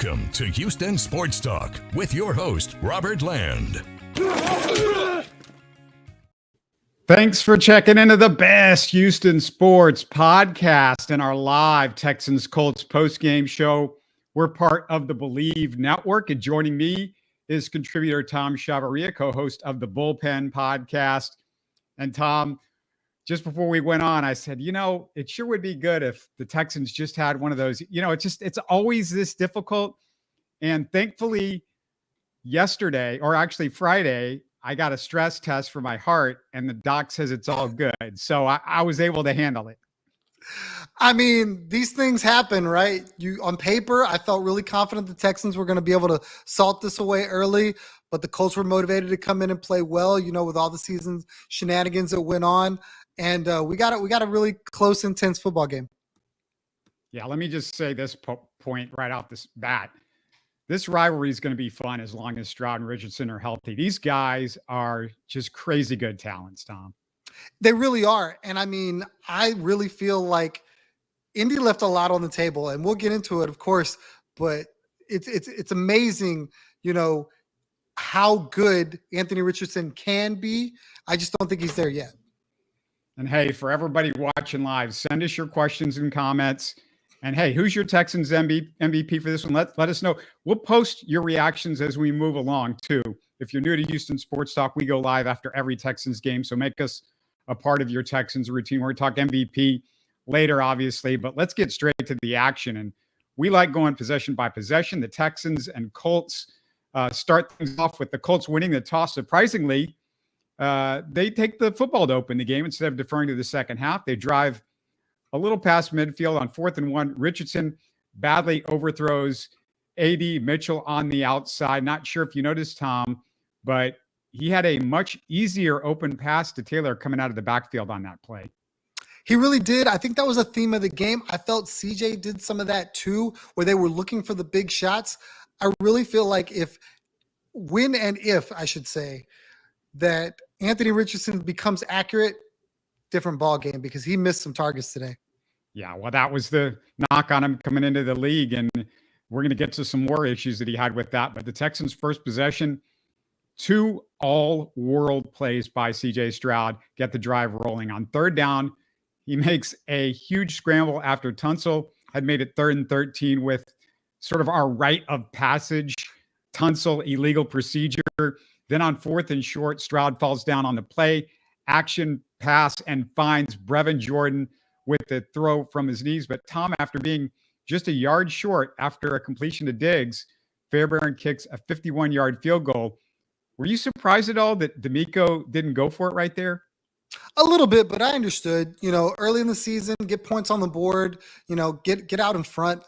Welcome to Houston Sports Talk with your host, Robert Land. Thanks for checking into the best Houston sports podcast and our live Texans-Colts postgame show. We're part of the Bleav network, and joining me is contributor Tom Chavarria, co-host of the Bullpen podcast. And Tom, just before we went on, I said, it sure would be good if the Texans just had one of those. It's always this difficult. And thankfully, yesterday, or actually Friday, I got a stress test for my heart, and the doc says it's all good. So I was able to handle it. I mean, these things happen, right? On paper, I felt really confident the Texans were going to be able to salt this away early, but the Colts were motivated to come in and play well, with all the season's shenanigans that went on. And we got a really close, intense football game. Yeah, let me just say this point right off this bat. This rivalry is going to be fun as long as Stroud and Richardson are healthy. These guys are just crazy good talents, Tom. They really are. And I mean, I really feel like Indy left a lot on the table, and we'll get into it, of course, but it's amazing, how good Anthony Richardson can be. I just don't think he's there yet. And hey, for everybody watching live, send us your questions and comments. And hey, who's your Texans MVP for this one? Let us know. We'll post your reactions as we move along too. If you're new to Houston Sports Talk, we go live after every Texans game. So make us a part of your Texans routine. We're going to talk MVP later, obviously, but let's get straight to the action. And we like going possession by possession. The Texans and Colts start things off with the Colts winning the toss. Surprisingly, they take the football to open the game instead of deferring to the second half. They drive a little past midfield on 4th and 1. Richardson badly overthrows A.D. Mitchell on the outside. Not sure if you noticed, Tom, but he had a much easier open pass to Taylor coming out of the backfield on that play. He really did. I think that was a theme of the game. I felt CJ did some of that too, where they were looking for the big shots. I really feel like if that Anthony Richardson becomes accurate, different ball game, because he missed some targets today. Yeah, well, that was the knock on him coming into the league, and we're going to get to some more issues that he had with that. But the Texans' first possession, 2 all-world plays by C.J. Stroud get the drive rolling. On 3rd down, he makes a huge scramble after Tunsil had made it 3rd and 13 with sort of our rite of passage, Tunsil illegal procedure. Then on 4th and short, Stroud falls down on the play, action pass, and finds Brevin Jordan with the throw from his knees. But Tom, after being just a yard short after a completion to Diggs, Fairbairn kicks a 51-yard field goal. Were you surprised at all that D'Amico didn't go for it right there? A little bit, but I understood, early in the season, get points on the board, get out in front.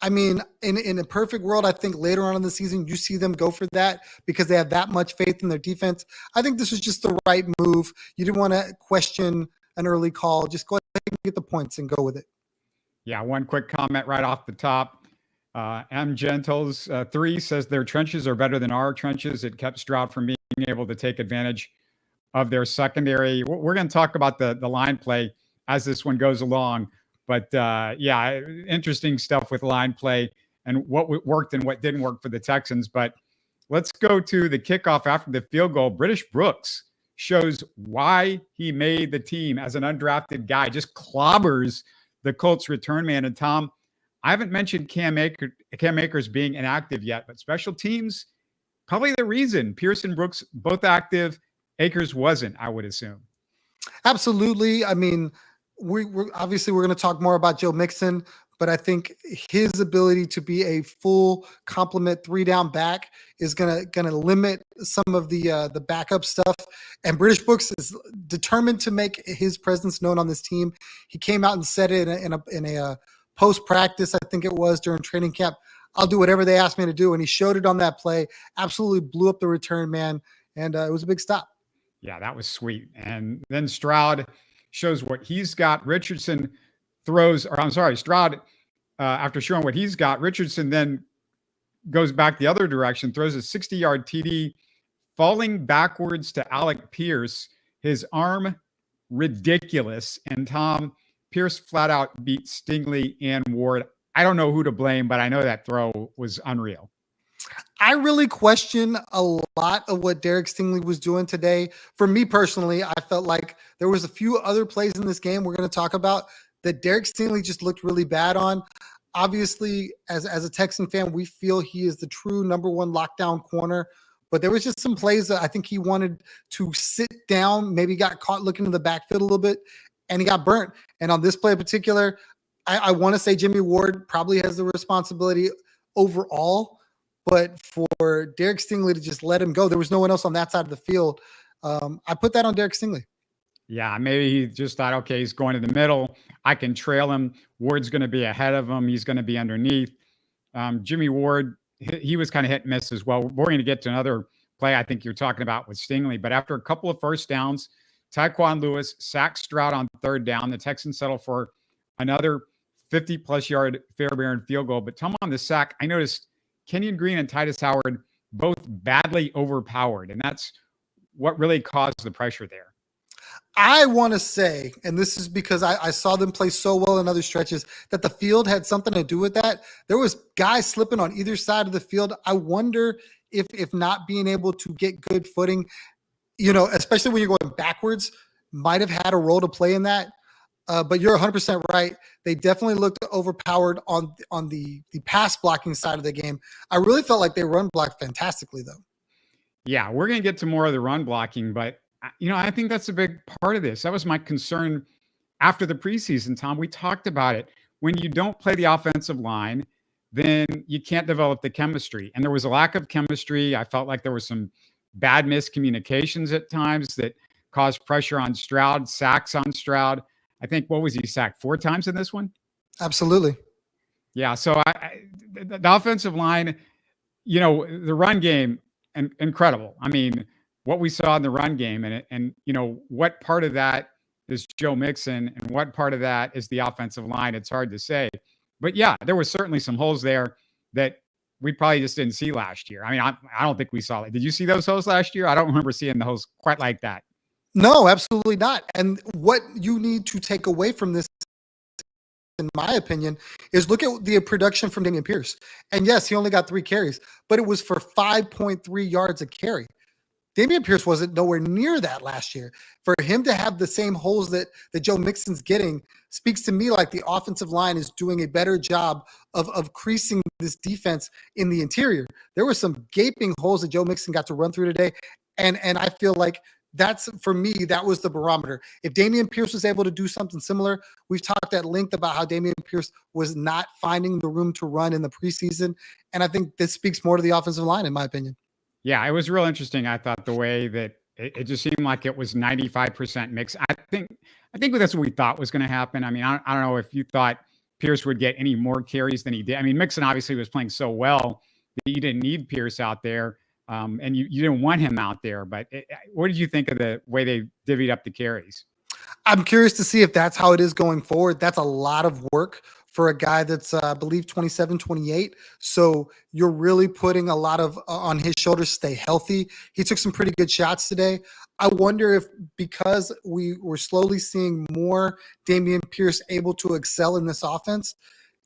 I mean, in a perfect world, I think later on in the season, you see them go for that because they have that much faith in their defense. I think this was just the right move. You didn't want to question an early call. Just go ahead and get the points and go with it. Yeah, one quick comment right off the top. M. Gentles 3 says their trenches are better than our trenches. It kept Stroud from being able to take advantage of their secondary. We're going to talk about the line play as this one goes along. But yeah, interesting stuff with line play and what worked and what didn't work for the Texans. But let's go to the kickoff after the field goal. British Brooks shows why he made the team as an undrafted guy, just clobbers the Colts return man. And Tom, I haven't mentioned Cam Akers being inactive yet, but special teams, probably the reason. Pierce and Brooks both active. Akers wasn't, I would assume. Absolutely. I mean, we're going to talk more about Joe Mixon, but I think his ability to be a full complement 3-down back is going to limit some of the backup stuff. And British Brooks is determined to make his presence known on this team. He came out and said it in a post practice, I think it was during training camp. I'll do whatever they ask me to do, and he showed it on that play. Absolutely blew up the return man, and it was a big stop. Yeah, that was sweet. And then Stroud shows what he's got. Stroud, after showing what he's got, Richardson then goes back the other direction, throws a 60-yard TD, falling backwards to Alec Pierce. His arm, ridiculous. And Tom, Pierce flat out beat Stingley and Ward. I don't know who to blame, but I know that throw was unreal. I really question a lot of what Derek Stingley was doing today. For me personally, I felt like there was a few other plays in this game we're going to talk about that Derek Stingley just looked really bad on. Obviously, as a Texan fan, we feel he is the true number one lockdown corner. But there was just some plays that I think he wanted to sit down, maybe got caught looking in the backfield a little bit, and he got burnt. And on this play in particular, I want to say Jimmy Ward probably has the responsibility overall. But for Derek Stingley to just let him go, there was no one else on that side of the field. I put that on Derek Stingley. Yeah, maybe he just thought, okay, he's going to the middle. I can trail him. Ward's going to be ahead of him. He's going to be underneath. Jimmy Ward, he was kind of hit and miss as well. We're going to get to another play I think you're talking about with Stingley. But after a couple of first downs, Tyquan Lewis sacked Stroud on third down. The Texans settle for another 50-plus yard Fairbairn field goal. But Tom, on the sack, I noticed Kenyon Green and Titus Howard both badly overpowered, and that's what really caused the pressure there. I want to say, and this is because I saw them play so well in other stretches, that the field had something to do with that. There was guys slipping on either side of the field. I wonder if not being able to get good footing, especially when you're going backwards, might have had a role to play in that. But you're 100% right. They definitely looked overpowered on the pass blocking side of the game. I really felt like they run blocked fantastically, though. Yeah, we're going to get to more of the run blocking, but I think that's a big part of this. That was my concern after the preseason, Tom. We talked about it. When you don't play the offensive line, then you can't develop the chemistry. And there was a lack of chemistry. I felt like there were some bad miscommunications at times that caused pressure on Stroud, sacks on Stroud. I think, what was he sacked 4 times in this one? Absolutely. Yeah. So the offensive line, the run game, incredible. I mean, what we saw in the run game and what part of that is Joe Mixon and what part of that is the offensive line, it's hard to say. But yeah, there was certainly some holes there that we probably just didn't see last year. I mean, I don't think we saw it. Did you see those holes last year? I don't remember seeing the holes quite like that. No, absolutely not. And what you need to take away from this, in my opinion, is look at the production from Dameon Pierce. And yes, he only got 3 carries, but it was for 5.3 yards a carry. Dameon Pierce wasn't nowhere near that last year. For him to have the same holes that Joe Mixon's getting speaks to me like the offensive line is doing a better job of creasing this defense in the interior. There were some gaping holes that Joe Mixon got to run through today. And I feel like that's, for me, that was the barometer. If Dameon Pierce was able to do something similar, we've talked at length about how Dameon Pierce was not finding the room to run in the preseason. And I think this speaks more to the offensive line, in my opinion. Yeah, it was real interesting. I thought the way that it just seemed like it was 95% mix. I think that's what we thought was going to happen. I mean, I don't know if you thought Pierce would get any more carries than he did. I mean, Mixon obviously was playing so well that you didn't need Pierce out there, and you didn't want him out there. But what did you think of the way they divvied up the carries? I'm curious to see if that's how it is going forward. That's a lot of work for a guy that's, I believe, 27, 28. So you're really putting a lot of on his shoulders to stay healthy. He took some pretty good shots today. I wonder if, because we were slowly seeing more Dameon Pierce able to excel in this offense,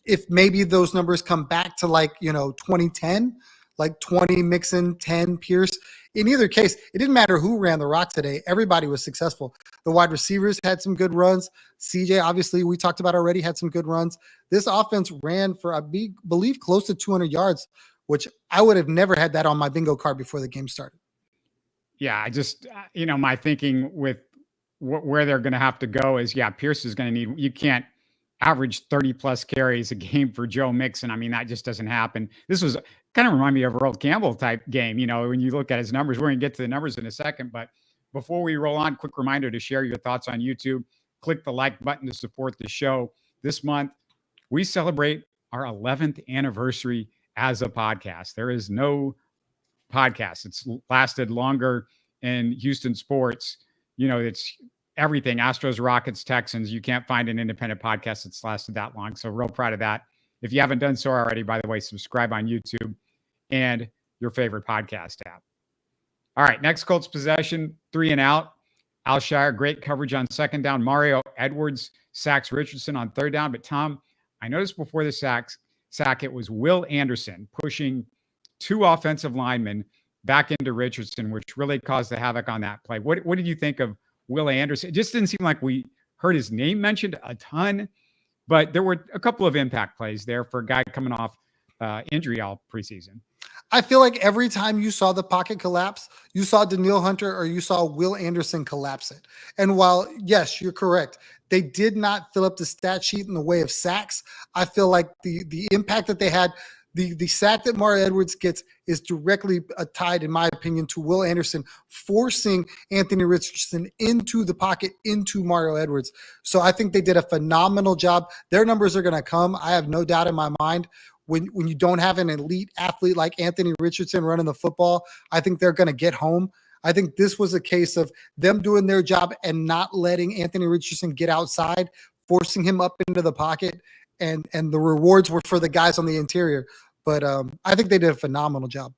if maybe those numbers come back to 2010, like 20 Mixon, 10 Pierce. In either case, it didn't matter who ran the rock today. Everybody was successful. The wide receivers had some good runs. CJ, obviously, we talked about already, had some good runs. This offense ran for, I believe, close to 200 yards, which I would have never had that on my bingo card before the game started. Yeah, I just, my thinking with where they're going to have to go is, Pierce is going to need, you can't average 30-plus carries a game for Joe Mixon. I mean, that just doesn't happen. This was kind of remind me of a Earl Campbell type game, when you look at his numbers. We're going to get to the numbers in a second, but before we roll on, quick reminder to share your thoughts on YouTube. Click the like button to support the show. This month, we celebrate our 11th anniversary as a podcast. There is no podcast. It's lasted longer in Houston sports. It's everything. Astros, Rockets, Texans. You can't find an independent podcast that's lasted that long. So real proud of that. If you haven't done so already, by the way, subscribe on YouTube and your favorite podcast app. All right, next Colts possession, 3 and out. Alshire, great coverage on second down. Mario Edwards sacks Richardson on third down. But Tom, I noticed before the sack, it was Will Anderson pushing 2 offensive linemen back into Richardson, which really caused the havoc on that play. What did you think of Will Anderson? It just didn't seem like we heard his name mentioned a ton, but there were a couple of impact plays there for a guy coming off injury all preseason. I feel like every time you saw the pocket collapse, you saw Danielle Hunter or you saw Will Anderson collapse it. And while, yes, you're correct, they did not fill up the stat sheet in the way of sacks. I feel like the impact that they had, the sack that Mario Edwards gets is directly tied, in my opinion, to Will Anderson forcing Anthony Richardson into the pocket, into Mario Edwards. So I think they did a phenomenal job. Their numbers are going to come. I have no doubt in my mind. When you don't have an elite athlete like Anthony Richardson running the football, I think they're going to get home. I think this was a case of them doing their job and not letting Anthony Richardson get outside, forcing him up into the pocket, and the rewards were for the guys on the interior. But I think they did a phenomenal job.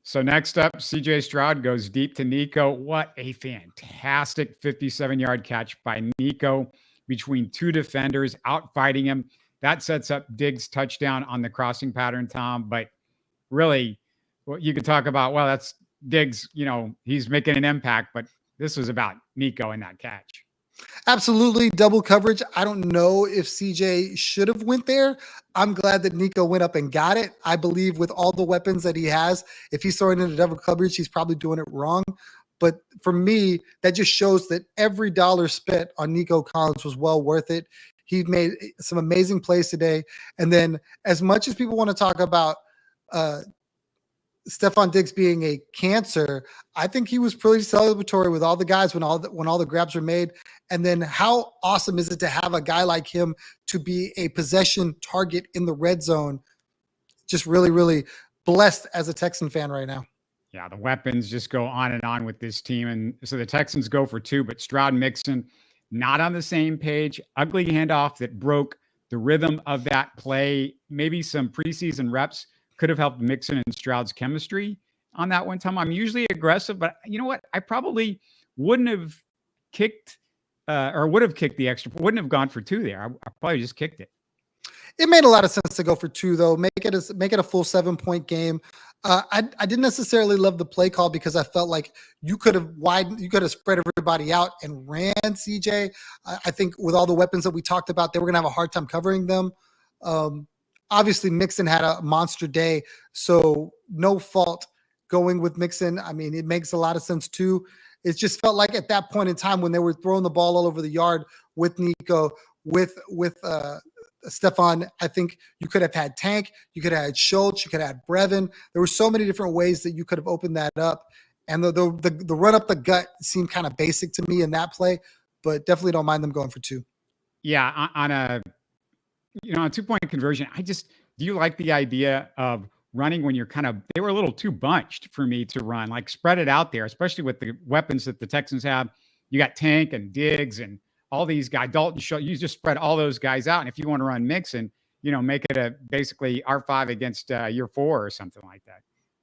So next up, C.J. Stroud goes deep to Nico. What a fantastic 57-yard catch by Nico between 2 defenders, outfighting him. That sets up Diggs' touchdown on the crossing pattern, Tom. But really, well, you could talk about, well, that's Diggs, he's making an impact, but this was about Nico and that catch. Absolutely. Double coverage. I don't know if CJ should have went there. I'm glad that Nico went up and got it. I Bleav with all the weapons that he has, if he's throwing into double coverage, he's probably doing it wrong. But for me, that just shows that every dollar spent on Nico Collins was well worth it. He made some amazing plays today. And then as much as people want to talk about Stephon Diggs being a cancer, I think he was pretty celebratory with all the guys when all the grabs were made. And then how awesome is it to have a guy like him to be a possession target in the red zone? Just really, really blessed as a Texan fan right now. Yeah, the weapons just go on and on with this team. And so the Texans go for 2, but Stroud and Mixon not on the same page. Ugly handoff that broke the rhythm of that play. Maybe some preseason reps could have helped Mixon and Stroud's chemistry on that one time. I'm usually aggressive, but you know what? I probably wouldn't have kicked or would have kicked the extra. Wouldn't have gone for 2 there. I probably just kicked it. It made a lot of sense to go for 2, though. Make it a full 7-point game. I didn't necessarily love the play call because I felt like you could have spread everybody out and ran CJ. I think with all the weapons that we talked about, they were going to have a hard time covering them. Obviously, Mixon had a monster day, so no fault going with Mixon. I mean, it makes a lot of sense too. It just felt like at that point in time when they were throwing the ball all over the yard with Nico, with Stephon, I think you could have had Tank, you could have had Schultz, you could have had Brevin. There were so many different ways that you could have opened that up. And the run up the gut seemed kind of basic to me in that play, but definitely don't mind them going for 2. Yeah, on a 2-point conversion, do you like the idea of running when you're they were a little too bunched for me to run, like spread it out there, especially with the weapons that the Texans have. You got Tank and Diggs and all these guys, Dalton Schultz, you just spread all those guys out. And if you want to run Mixon, make it a basically R5 against year 4 or something like that.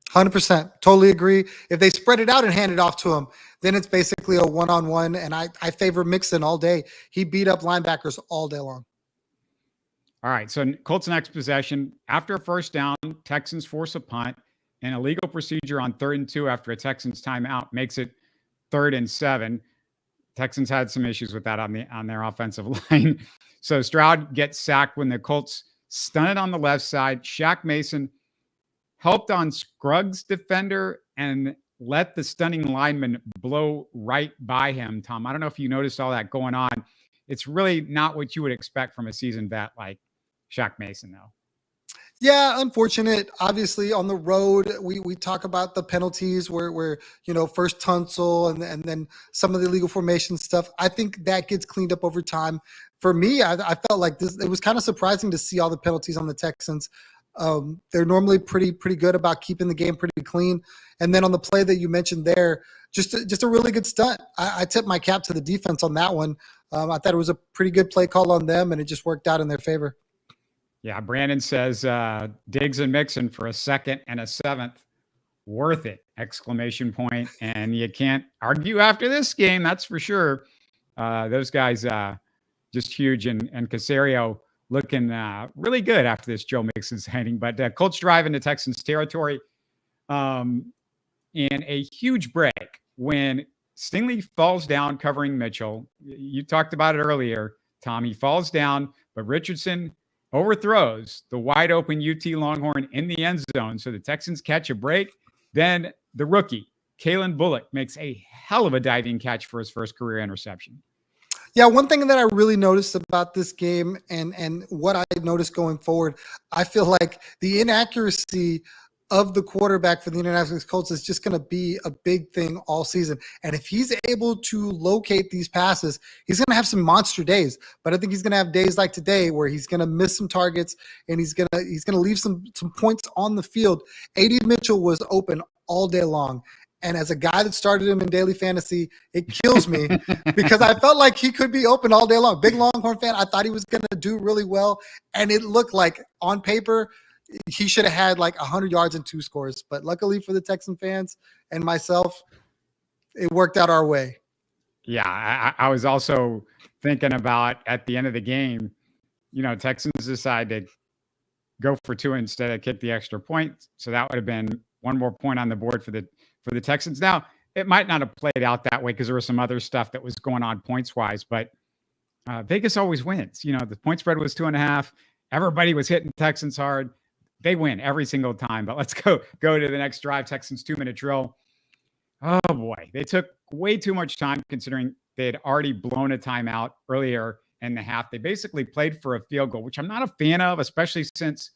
100%. Totally agree. If they spread it out and hand it off to him, then it's basically a one-on-one. And I favor Mixon all day. He beat up linebackers all day long. All right. So Colts next possession. After a first down, Texans force a punt. An illegal procedure on 3rd and 2 after a Texans timeout makes it 3rd and 7. Texans had some issues with that on their offensive line. So Stroud gets sacked when the Colts stunted on the left side. Shaq Mason helped on Scruggs' defender and let the stunning lineman blow right by him. Tom, I don't know if you noticed all that going on. It's really not what you would expect from a seasoned vet like Shaq Mason, though. Yeah, unfortunate. Obviously, on the road, we talk about the penalties where first Tunsil and then some of the illegal formation stuff. I think that gets cleaned up over time. For me, I felt like this. It was kind of surprising to see all the penalties on the Texans. They're normally pretty good about keeping the game pretty clean. And then on the play that you mentioned there, just a really good stunt. I tip my cap to the defense on that one. I thought it was a pretty good play call on them, and it just worked out in their favor. Yeah, Brandon says Diggs and Mixon for a 2nd and a 7th. Worth it! ! And you can't argue after this game, that's for sure. Those guys just huge. And Caserio looking really good after this Joe Mixon signing. But Colts drive into Texans territory in a huge break when Stingley falls down covering Mitchell. You talked about it earlier, Tom. He falls down, but Richardson overthrows the wide open UT Longhorn in the end zone. So the Texans catch a break. Then the rookie, Kalen Bullock, makes a hell of a diving catch for his first career interception. Yeah, one thing that I really noticed about this game and what I noticed going forward, I feel like the inaccuracy of the quarterback for the Indianapolis Colts is just going to be a big thing all season. And if he's able to locate these passes, he's going to have some monster days. But I think he's going to have days like today where he's going to miss some targets and he's going to leave some points on the field. A.D. Mitchell was open all day long. And as a guy that started him in daily fantasy, it kills me because I felt like he could be open all day long. Big Longhorn fan. I thought he was going to do really well. And it looked like on paper, he should have had like 100 yards and 2 scores. But luckily for the Texan fans and myself, it worked out our way. Yeah, I was also thinking about at the end of the game, Texans decided to go for 2 instead of kick the extra point. So that would have been one more point on the board for the Texans. Now, it might not have played out that way because there was some other stuff that was going on points-wise, but Vegas always wins. The point spread was 2.5. Everybody was hitting Texans hard. They win every single time. But let's go to the next drive, Texans 2-minute drill. Oh, boy. They took way too much time considering they had already blown a timeout earlier in the half. They basically played for a field goal, which I'm not a fan of, especially since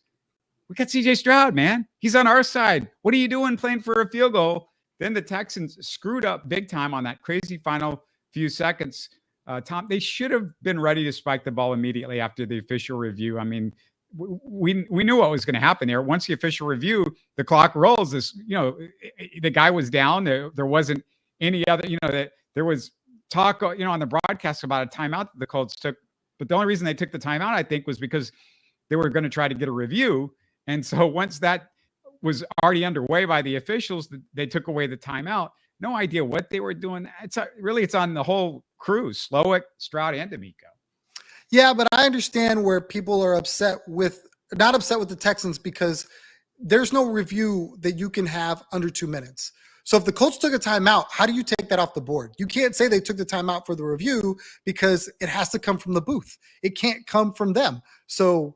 we got C.J. Stroud, man. He's on our side. What are you doing playing for a field goal? Then the Texans screwed up big time on that crazy final few seconds. Tom, they should have been ready to spike the ball immediately after the official review. I mean, we knew what was going to happen there. Once the official review, the clock rolls. The guy was down. There wasn't any other, that there was talk, on the broadcast about a timeout that the Colts took. But the only reason they took the timeout, I think, was because they were going to try to get a review. And so once that was already underway by the officials, they took away the timeout. No idea what they were doing. It's on the whole crew, Slowick, Stroud, and D'Amico. Yeah, but I understand where people are not upset with the Texans because there's no review that you can have under 2 minutes. So if the Colts took a timeout, how do you take that off the board? You can't say they took the timeout for the review because it has to come from the booth. It can't come from them. So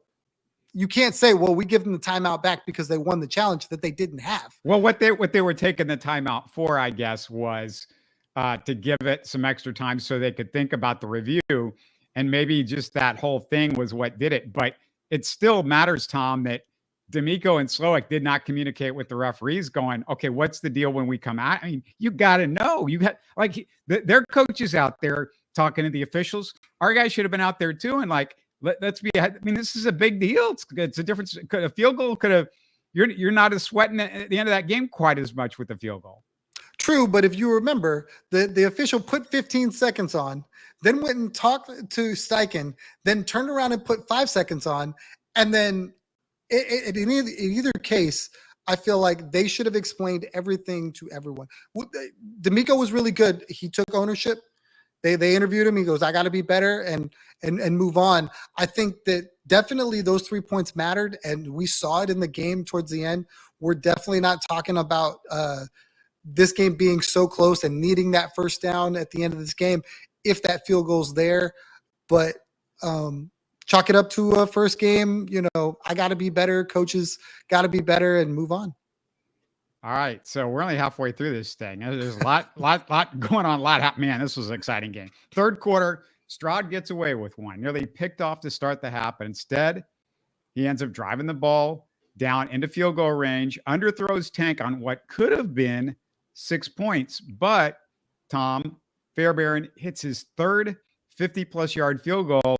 you can't say, well, we give them the timeout back because they won the challenge that they didn't have. Well, what they were taking the timeout for, I guess, was to give it some extra time so they could think about the review. And maybe just that whole thing was what did it. But it still matters, Tom, that D'Amico and Slowick did not communicate with the referees going, okay, what's the deal when we come out? I mean, you got to know. You got their coaches out there talking to the officials. Our guys should have been out there too. And let's be, I mean, this is a big deal. It's a difference. A field goal could have, you're not as sweating at the end of that game quite as much with the field goal. True, but if you remember, the official put 15 seconds on, then went and talked to Steichen, then turned around and put 5 seconds on, and then in either case, I feel like they should have explained everything to everyone. D'Amico was really good. He took ownership. They interviewed him. He goes, I got to be better and move on. I think that definitely those 3 points mattered, and we saw it in the game towards the end. We're definitely not talking about this game being so close and needing that first down at the end of this game if that field goal's there. But chalk it up to a first game. I got to be better. Coaches got to be better and move on. All right, so we're only halfway through this thing. There's a lot going on. Man, this was an exciting game. Third quarter, Stroud gets away with one. Nearly picked off to start the half, but instead, he ends up driving the ball down into field goal range, underthrows Tank on what could have been 6 points. But, Tom, Fairbairn hits his third 50-plus yard field goal.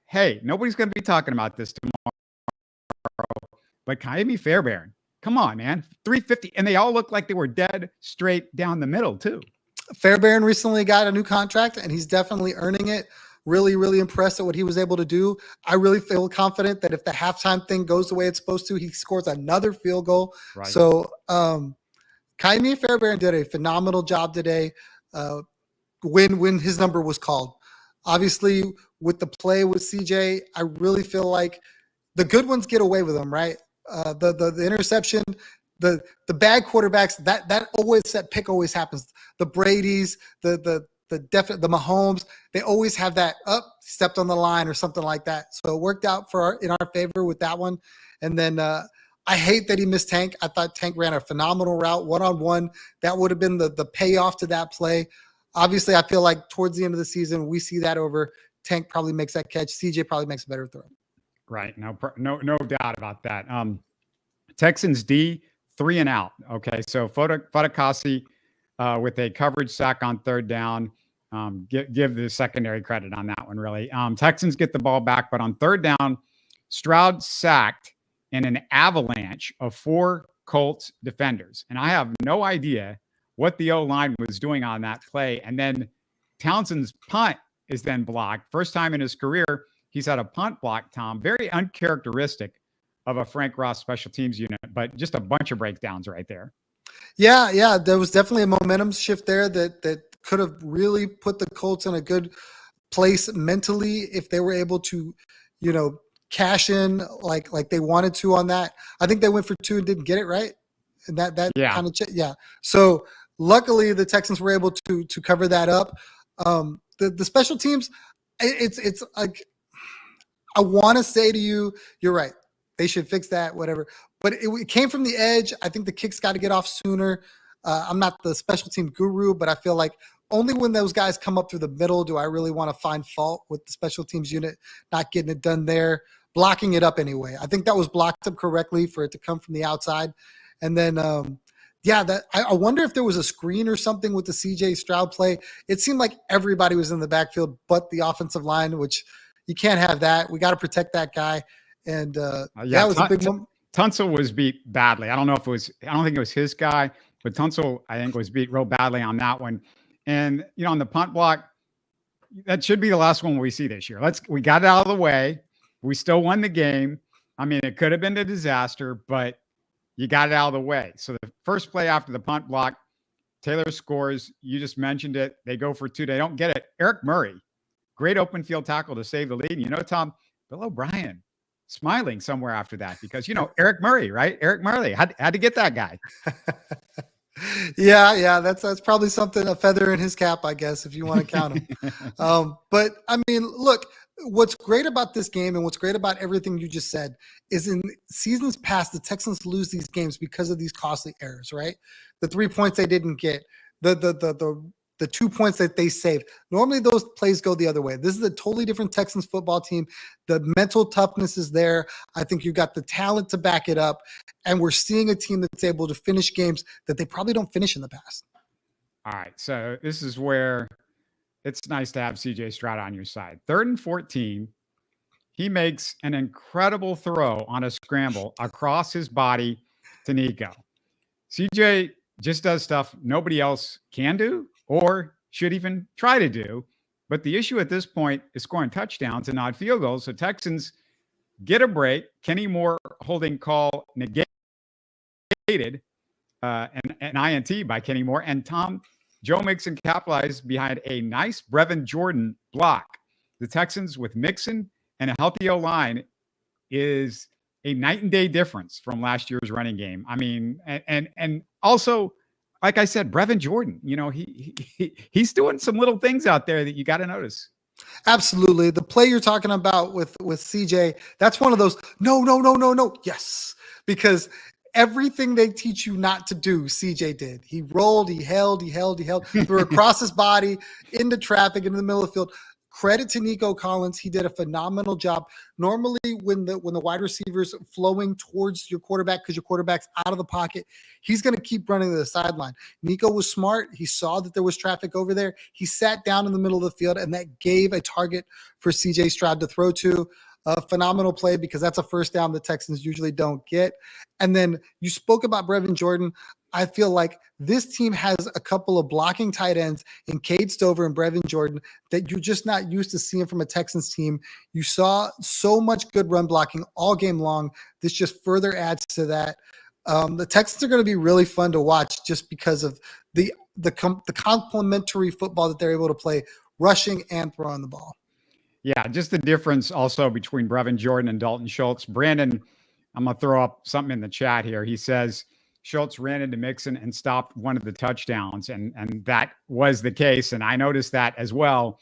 Hey, nobody's going to be talking about this tomorrow, but Ka'imi Fairbairn, come on, man. 350. And they all look like they were dead straight down the middle, too. Fairbairn recently got a new contract, and he's definitely earning it. Really, really impressed at what he was able to do. I really feel confident that if the halftime thing goes the way it's supposed to, he scores another field goal. Right. So Ka'imi Fairbairn did a phenomenal job today when his number was called. Obviously, with the play with CJ, I really feel like the good ones get away with them, right? The interception, the bad quarterbacks, that pick always happens. The Brady's, the Mahomes, they always have that stepped on the line or something like that. So it worked out in our favor with that one. And then I hate that he missed Tank. I thought Tank ran a phenomenal route, one-on-one. That would have been the payoff to that play. Obviously, I feel like towards the end of the season, we see that over. Tank probably makes that catch. CJ probably makes a better throw. Right. No doubt about that. Texans D, 3 and out. Okay. So Fodakasi with a coverage sack on third down. Give the secondary credit on that one, really. Texans get the ball back, but on third down, Stroud sacked in an avalanche of 4 Colts defenders. And I have no idea what the O-line was doing on that play. And then Townsend's punt is then blocked. First time in his career, he's had a punt block, Tom. Very uncharacteristic of a Frank Ross special teams unit, but just a bunch of breakdowns right there. Yeah. There was definitely a momentum shift there that could have really put the Colts in a good place mentally if they were able to, cash in like they wanted to on that. I think they went for 2 and didn't get it right. And that kind of yeah. So luckily the Texans were able to cover that up. The special teams, it's like, I want to say to you, you're right. They should fix that, whatever. But it came from the edge. I think the kicks got to get off sooner. I'm not the special team guru, but I feel like only when those guys come up through the middle do I really want to find fault with the special teams unit not getting it done there, blocking it up anyway. I think that was blocked up correctly for it to come from the outside. And then, I wonder if there was a screen or something with the CJ Stroud play. It seemed like everybody was in the backfield but the offensive line, which you can't have that. We got to protect that guy. And that was a big moment. Tunsil was beat badly. I don't think it was his guy, but Tunsil, I think, was beat real badly on that one. And, on the punt block, that should be the last one we see this year. We got it out of the way. We still won the game. I mean, it could have been a disaster, but you got it out of the way. So the first play after the punt block, Taylor scores. You just mentioned it. They go for 2. They don't get it. Eric Murray, great open field tackle to save the lead. And Tom, Bill O'Brien smiling somewhere after that because, Eric Murray, right? Eric Murray had to get that guy. Yeah. That's probably something, a feather in his cap, I guess, if you want to count him. But I mean, look, what's great about this game and what's great about everything you just said is in seasons past, the Texans lose these games because of these costly errors, right? The 3 points they didn't get, the 2 points that they saved. Normally those plays go the other way. This is a totally different Texans football team. The mental toughness is there. I think you got the talent to back it up. And we're seeing a team that's able to finish games that they probably don't finish in the past. All right. So this is where it's nice to have CJ Stroud on your side. 3rd and 14. He makes an incredible throw on a scramble across his body to Nico. CJ just does stuff nobody else can do or should even try to do. But the issue at this point is scoring touchdowns and not field goals. So Texans get a break. Kenny Moore holding call negated, an INT by Kenny Moore. And Joe Mixon capitalized behind a nice Brevin Jordan block. The Texans with Mixon and a healthy O-line is a night and day difference from last year's running game. I mean, and also, like I said, Brevin Jordan, he's doing some little things out there that you got to notice. Absolutely. The play you're talking about with CJ, that's one of those, no. Yes. Because everything they teach you not to do, CJ did. He rolled, he held, threw across his body into traffic, into the middle of the field. Credit to Nico Collins. He did a phenomenal job. Normally, when the wide receiver's flowing towards your quarterback because your quarterback's out of the pocket, he's going to keep running to the sideline. Nico was smart. He saw that there was traffic over there. He sat down in the middle of the field, and that gave a target for CJ Stroud to throw to. A phenomenal play because that's a first down the Texans usually don't get. And then you spoke about Brevin Jordan. I feel like this team has a couple of blocking tight ends in Cade Stover and Brevin Jordan that you're just not used to seeing from a Texans team. You saw so much good run blocking all game long. This just further adds to that. The Texans are going to be really fun to watch just because of the complementary football that they're able to play rushing and throwing the ball. Yeah, just the difference also between Brevin Jordan and Dalton Schultz. Brandon, I'm going to throw up something in the chat here. He says Schultz ran into Mixon and stopped one of the touchdowns, and that was the case, and I noticed that as well.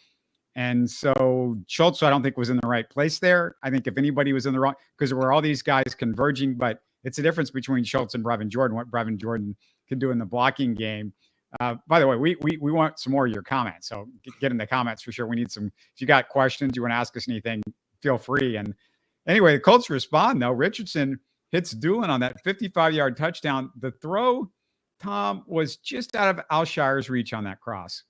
And so Schultz, I don't think, was in the right place there. I think if anybody was in the wrong, because there were all these guys converging, but it's a difference between Schultz and Brevin Jordan, what Brevin Jordan can do in the blocking game. By the way, we want some more of your comments. So get in the comments for sure. We need some. If you got questions, you want to ask us anything, feel free. And anyway, the Colts respond, though. Richardson hits Doolin on that 55-yard touchdown. The throw, Tom, was just out of Alshire's reach on that cross.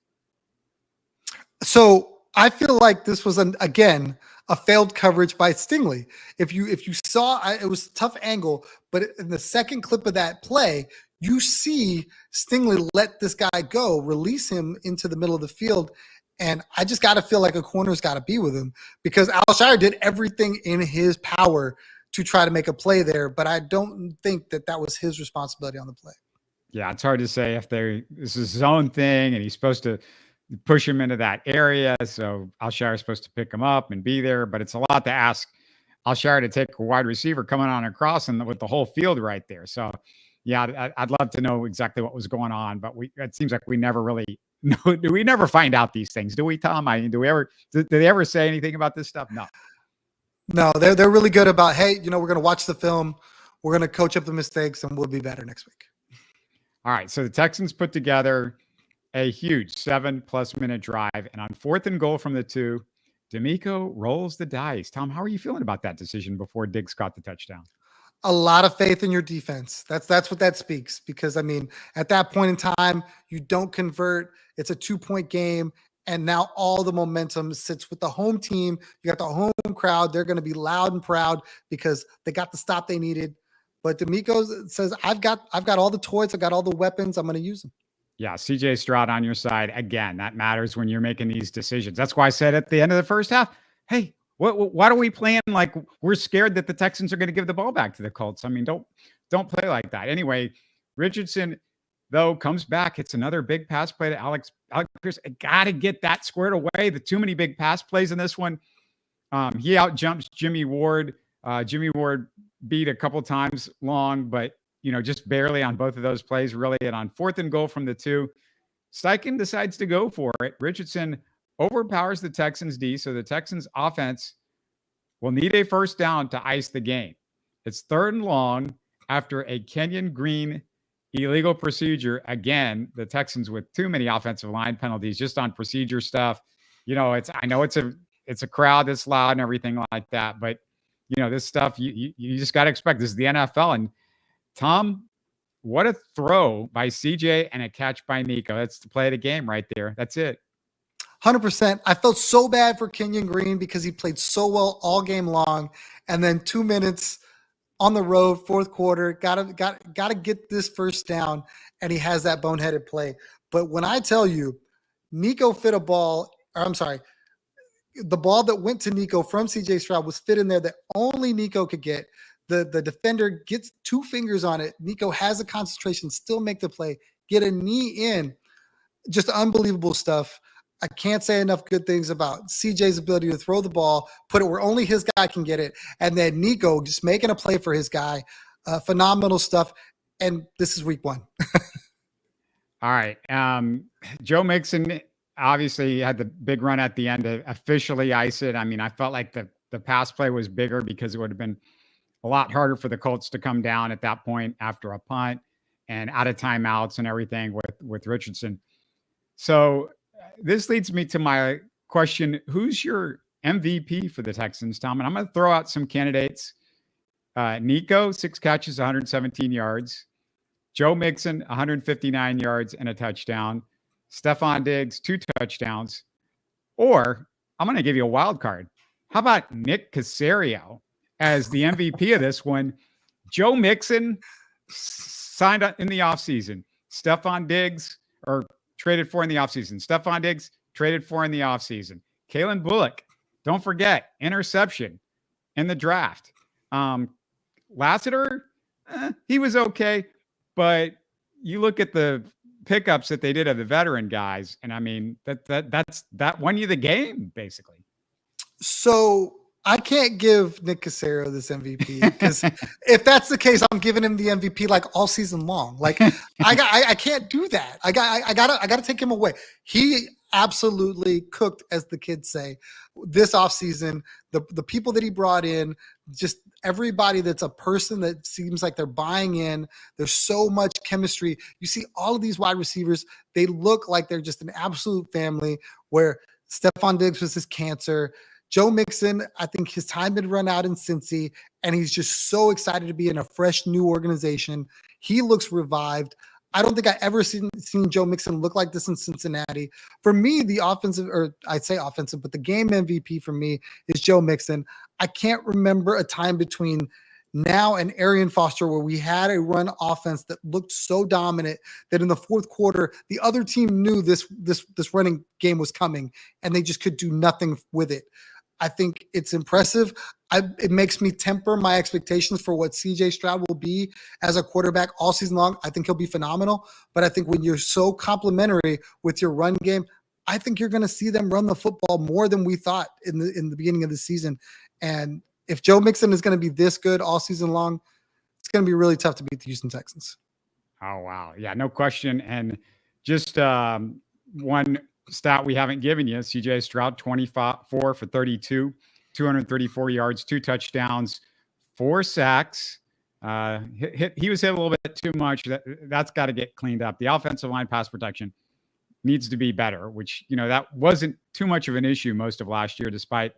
So I feel like this was again a failed coverage by Stingley. If you saw, it was a tough angle, but in the second clip of that play, you see Stingley let this guy go, release him into the middle of the field, and I just got to feel like a corner's got to be with him because Alshire did everything in his power to try to make a play there, but I don't think that was his responsibility on the play. Yeah, it's hard to say if this is his own thing and he's supposed to push him into that area. So Alshire is supposed to pick him up and be there, but it's a lot to ask Alshire to take a wide receiver coming on across and with the whole field right there. So yeah, I'd love to know exactly what was going on, but it seems like we never really know. Do we never find out these things? Do we, Tom? Did they ever say anything about this stuff? No, they're really good about, hey, we're going to watch the film. We're going to coach up the mistakes and we'll be better next week. All right. So the Texans put together a huge 7+ minute drive, and on 4th and goal from the 2, D'Amico rolls the dice. Tom, how are you feeling about that decision before Diggs caught the touchdown? A lot of faith in your defense. That's what that speaks, because at that point in time, you don't convert. It's a 2-point game, and now all the momentum sits with the home team. You got the home crowd. They're going to be loud and proud because they got the stop they needed. But D'Amico says, I've got all the toys. I've got all the weapons. I'm going to use them. Yeah, CJ Stroud on your side. Again, that matters when you're making these decisions. That's why I said at the end of the first half, hey, why don't we play like we're scared that the Texans are going to give the ball back to the Colts? I mean, don't play like that. Anyway, Richardson, though, comes back. It's another big pass play to Alex Pierce. I got to get that squared away. The too many big pass plays in this one. He outjumps Jimmy Ward. Jimmy Ward beat a couple times long, but just barely on both of those plays, really. And on 4th and goal from the 2, Steichen decides to go for it. Richardson overpowers the Texans D, so the Texans offense will need a first down to ice the game. It's 3rd and long after a Kenyon Green illegal procedure. Again, the Texans with too many offensive line penalties just on procedure stuff. I know it's a crowd that's loud and everything like that, but this stuff you just got to expect. This is the NFL. And Tom, what a throw by CJ and a catch by Nico. That's the play of the game right there. That's it. 100%. I felt so bad for Kenyon Green because he played so well all game long. And then 2 minutes on the road, 4th quarter, gotta get this first down. And he has that boneheaded play. But when I tell you, Nico fit a ball, or I'm sorry, the ball that went to Nico from CJ Stroud was fit in there that only Nico could get. The defender gets 2 fingers on it. Nico has a concentration, still make the play, get a knee in. Just unbelievable stuff. I can't say enough good things about CJ's ability to throw the ball, put it where only his guy can get it, and then Nico just making a play for his guy. Phenomenal stuff. And this is week 1. All right. Joe Mixon obviously had the big run at the end to officially ice it. I mean, I felt like the pass play was bigger because it would have been a lot harder for the Colts to come down at that point after a punt and out of timeouts and everything with Richardson. So this leads me to my question. Who's your MVP for the Texans, Tom? And I'm going to throw out some candidates. Nico, 6 catches, 117 yards. Joe Mixon, 159 yards and a touchdown. Stephon Diggs, 2 touchdowns. Or I'm going to give you a wild card. How about Nick Caserio as the MVP of this one? Joe Mixon signed up in the offseason. Stephon Diggs, or traded for in the offseason. Stephon Diggs, traded for in the offseason. Kalen Bullock, don't forget, interception in the draft. Lassiter, he was okay, but you look at the pickups that they did of the veteran guys. And I mean, that won you the game, basically. So I can't give Nick Cassero this MVP because if that's the case, I'm giving him the MVP like all season long. Like I can't do that. I gotta take him away. He absolutely cooked, as the kids say, this offseason. The people that he brought in, just everybody that's a person that seems like they're buying in. There's so much chemistry. You see all of these wide receivers, they look like they're just an absolute family, where Stephon Diggs was his cancer. Joe Mixon, I think his time had run out in Cincy, and he's just so excited to be in a fresh new organization. He looks revived. I don't think I ever seen Joe Mixon look like this in Cincinnati. For me, the offensive, or I'd say offensive, but the game MVP for me is Joe Mixon. I can't remember a time between now and Arian Foster where we had a run offense that looked so dominant that in the fourth quarter, the other team knew this running game was coming, and they just could do nothing with it. I think it's impressive. It makes me temper my expectations for what CJ Stroud will be as a quarterback all season long. I think he'll be phenomenal. But I think when you're so complimentary with your run game, I think you're going to see them run the football more than we thought in the beginning of the season. And if Joe Mixon is going to be this good all season long, it's going to be really tough to beat the Houston Texans. Oh, wow. Yeah, no question. And just one stat we haven't given you, CJ Stroud, 24 for 32, 234 yards, 2 touchdowns, 4 sacks. He was hit a little bit too much. That's got to get cleaned up. The offensive line pass protection needs to be better, which, that wasn't too much of an issue most of last year, despite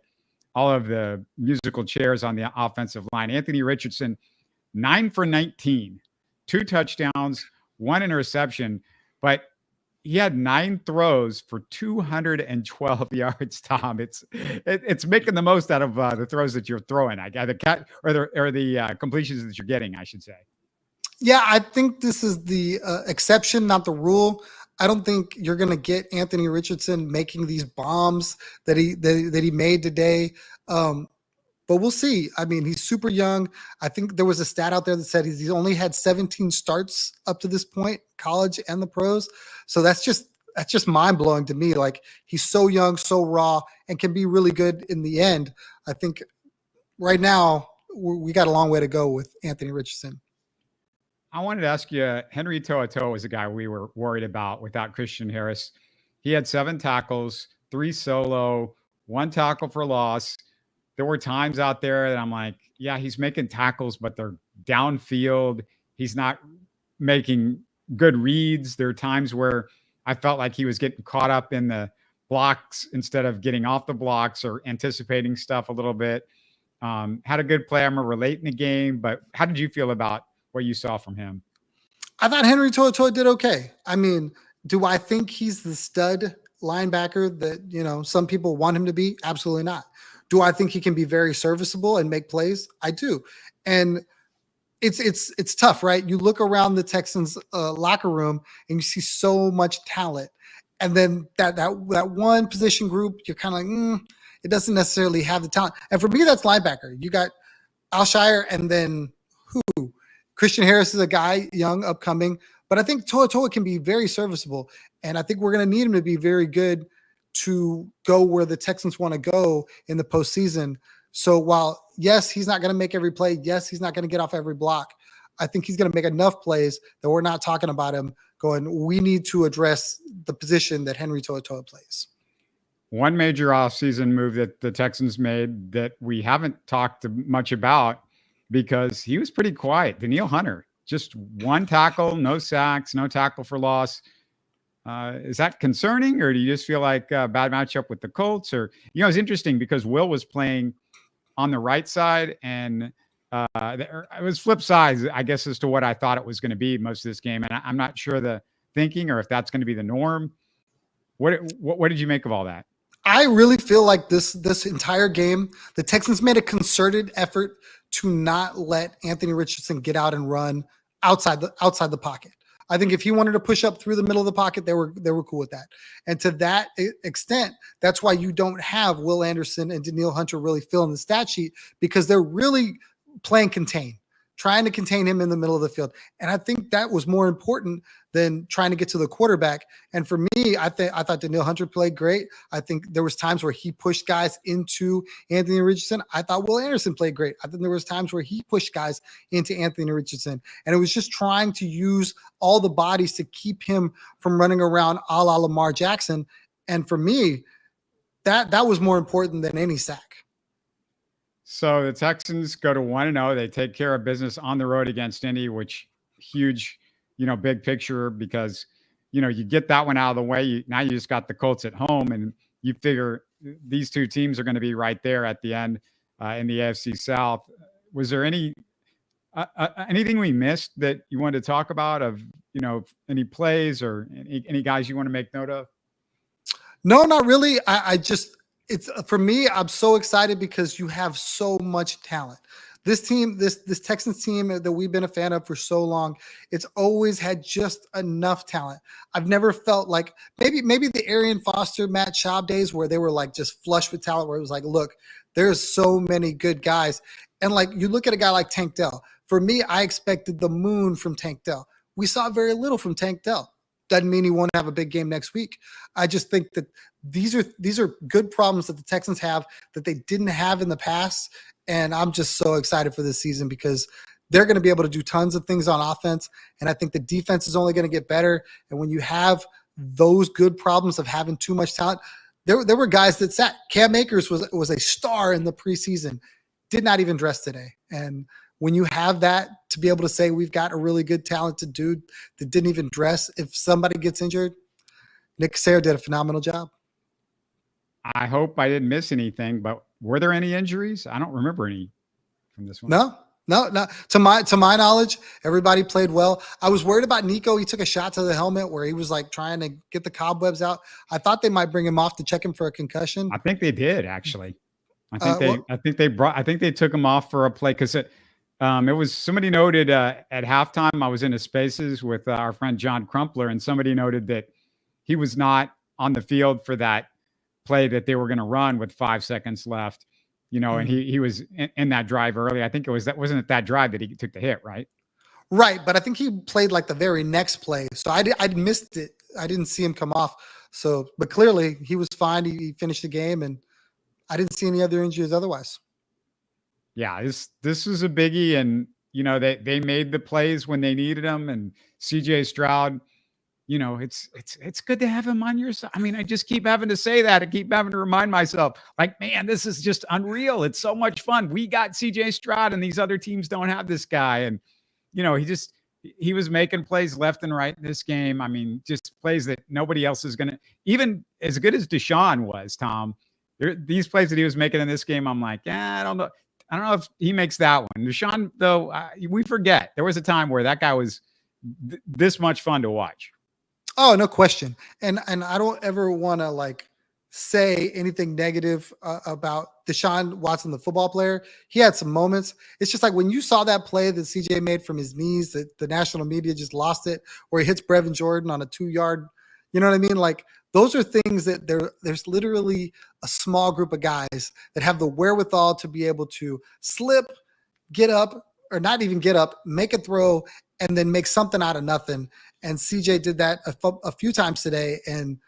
all of the musical chairs on the offensive line. Anthony Richardson, 9 for 19, 2 touchdowns, 1 interception, but he had 9 throws for 212 yards, Tom. It's making the most out of the throws that you're throwing. The completions that you're getting, I should say. Yeah, I think this is the exception, not the rule. I don't think you're going to get Anthony Richardson making these bombs that he made today. But we'll see. I mean, he's super young. I think there was a stat out there that said he's only had 17 starts up to this point, college and the pros. So that's just mind blowing to me. Like, he's so young, so raw, and can be really good in the end. I think right now we got a long way to go with Anthony Richardson. I wanted to ask you, Henry To'oTo'o was a guy we were worried about without Christian Harris. He had 7 tackles, 3 solo, 1 tackle for loss. There were times out there that I'm like, yeah, he's making tackles, but they're downfield. He's not making good reads. There are times where I felt like he was getting caught up in the blocks instead of getting off the blocks or anticipating stuff a little bit. Had a good play. I'm relating the game, but how did you feel about what you saw from him? I thought Henry To'oTo'o did okay. I mean, do I think he's the stud linebacker that, some people want him to be? Absolutely not. Do I think he can be very serviceable and make plays? I do. And it's tough, right? You look around the Texans locker room and you see so much talent. And then that one position group, you're kind of like, it doesn't necessarily have the talent. And for me, that's linebacker. You got Alshire, and then who? Christian Harris is a guy, young, upcoming. But I think To'oTo'o can be very serviceable. And I think we're going to need him to be very good to go where the Texans want to go in the postseason. So while, yes, he's not going to make every play, yes, he's not going to get off every block, I think he's going to make enough plays that we're not talking about him going, we need to address the position that Henry To'oTo'o plays. One major offseason move that the Texans made that we haven't talked much about because he was pretty quiet. Danielle Hunter, just 1 tackle, no sacks, no tackle for loss. Is that concerning, or do you just feel like a bad matchup with the Colts? Or, it's interesting because Will was playing on the right side, and it was flip sides, I guess, as to what I thought it was going to be most of this game. And I'm not sure the thinking or if that's going to be the norm. What did you make of all that? I really feel like this entire game, the Texans made a concerted effort to not let Anthony Richardson get out and run outside the pocket. I think if he wanted to push up through the middle of the pocket, they were cool with that. And to that extent, that's why you don't have Will Anderson and Danielle Hunter really filling the stat sheet, because they're really playing contain, trying to contain him in the middle of the field. And I think that was more important than trying to get to the quarterback. And for me, I thought Danielle Hunter played great. I think there was times where he pushed guys into Anthony Richardson. I thought Will Anderson played great. I think there was times where he pushed guys into Anthony Richardson. And it was just trying to use all the bodies to keep him from running around a la Lamar Jackson. And for me, that was more important than any sack. So the Texans go to 1-0. They take care of business on the road against Indy, which huge, big picture, because, you get that one out of the way. Now you just got the Colts at home, and you figure these two teams are going to be right there at the end in the AFC South. Was there anything we missed that you wanted to talk about of, any plays or any guys you want to make note of? No, not really. It's for me, I'm so excited because you have so much talent. This team, this Texans team that we've been a fan of for so long, it's always had just enough talent. I've never felt like maybe the Arian Foster, Matt Schaub days where they were like just flush with talent, where it was like, look, there's so many good guys. And like you look at a guy like Tank Dell. For me, I expected the moon from Tank Dell. We saw very little from Tank Dell. Doesn't mean he won't have a big game next week. I just think that these are good problems that the Texans have that they didn't have in the past. And I'm just so excited for this season because they're going to be able to do tons of things on offense. And I think the defense is only going to get better. And when you have those good problems of having too much talent, there were guys that sat. Cam Akers was a star in the preseason, did not even dress today. And when you have that, to be able to say we've got a really good talented dude that didn't even dress, if somebody gets injured, Nick Casario did a phenomenal job. I hope I didn't miss anything, but were there any injuries? I don't remember any from this one. No. To my knowledge, everybody played well. I was worried about Nico. He took a shot to the helmet where he was like trying to get the cobwebs out. I thought they might bring him off to check him for a concussion. I think they did actually. I think they took him off for a play because it was somebody noted at halftime. I was in a spaces with our friend John Crumpler, and somebody noted that he was not on the field for that play that they were going to run with 5 seconds left, and he was in that drive early. I think wasn't it that drive that he took the hit, right? Right. But I think he played like the very next play. So I missed it. I didn't see him come off. So, but clearly he was fine. He finished the game, and I didn't see any other injuries otherwise. Yeah, this was a biggie, and they made the plays when they needed them. And CJ Stroud, it's good to have him on your side. I mean, I just keep having to say that. I keep having to remind myself, like, man, this is just unreal. It's so much fun. We got CJ Stroud, and these other teams don't have this guy. And he was making plays left and right in this game. I mean, just plays that nobody else is gonna. Even as good as Deshaun was, Tom, these plays that he was making in this game, I'm like, I don't know. I don't know if he makes that one. Deshaun, though, we forget. There was a time where that guy was this much fun to watch. Oh, no question. And I don't ever want to like say anything negative about Deshaun Watson, the football player. He had some moments. It's just like when you saw that play that CJ made from his knees, that the national media just lost it, where he hits Brevin Jordan on a 2-yard. You know what I mean? Like those are things that there's literally a small group of guys that have the wherewithal to be able to slip, get up, or not even get up, make a throw, and then make something out of nothing. And CJ did that a few times today. And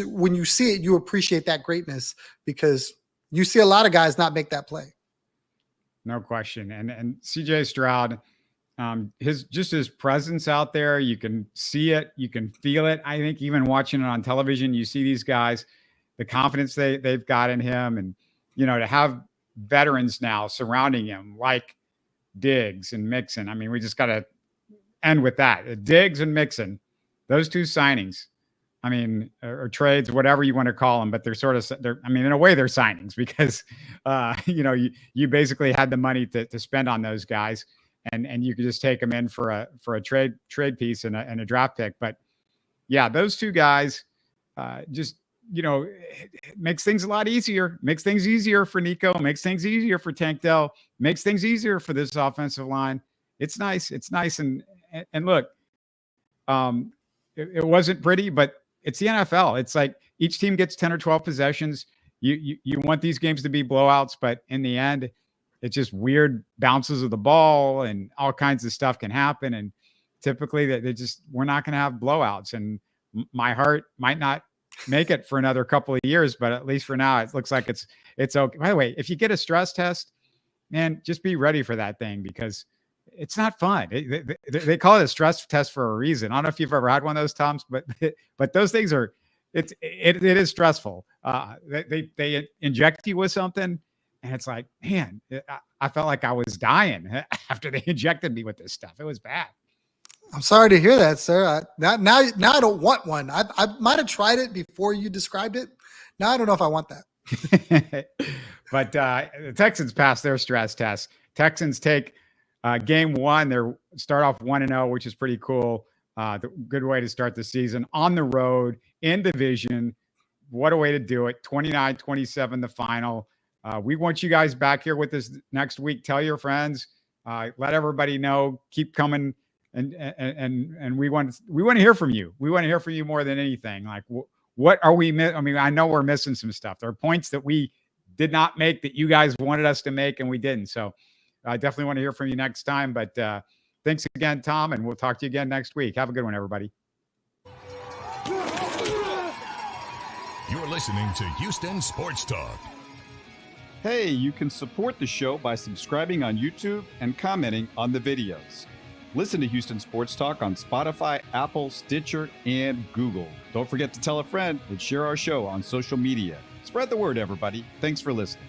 when you see it, you appreciate that greatness because you see a lot of guys not make that play. No question. And CJ Stroud, his presence out there, you can see it, you can feel it. I think even watching it on television, you see these guys, the confidence they've got in him, and to have veterans now surrounding him like Diggs and Mixon. I mean, we just got to end with that. Diggs and Mixon, those two signings. I mean, or trades, whatever you want to call them, but in a way they're signings because, you basically had the money to spend on those guys, and you could just take them in for a trade piece and a draft pick. But yeah, those two guys, it makes things a lot easier. Makes things easier for Nico. Makes things easier for Tank Dell. Makes things easier for this offensive line. It's nice. It's nice. And look, it wasn't pretty, but it's the NFL. It's like each team gets 10 or 12 possessions. You want these games to be blowouts, but in the end, it's just weird bounces of the ball and all kinds of stuff can happen. And typically we're not going to have blowouts. And my heart might not make it for another couple of years, but at least for now, it looks like it's okay. By the way, if you get a stress test, man, just be ready for that thing because it's not fun. They call it a stress test for a reason. I don't know if you've ever had one of those, Toms, but those things it is stressful. They inject you with something, and it's like, man, I felt like I was dying after they injected me with this stuff. It was bad. I'm sorry to hear that, sir. Now I don't want one. I might have tried it before you described it. Now I don't know if I want that. But the Texans passed their stress test. Texans take game one. They start off 1-0, which is pretty cool. Good way to start the season on the road in division. What a way to do it. 29-27, the final. We want you guys back here with us next week. Tell your friends. Let everybody know. Keep coming. And we want to hear from you. We want to hear from you more than anything. Like, what are we I mean, I know we're missing some stuff. There are points that we did not make that you guys wanted us to make, and we didn't. So I definitely want to hear from you next time. But thanks again, Tom, and we'll talk to you again next week. Have a good one, everybody. You're listening to Houston Sports Talk. Hey, you can support the show by subscribing on YouTube and commenting on the videos. Listen to Houston Sports Talk on Spotify, Apple, Stitcher, and Google. Don't forget to tell a friend and share our show on social media. Spread the word, everybody. Thanks for listening.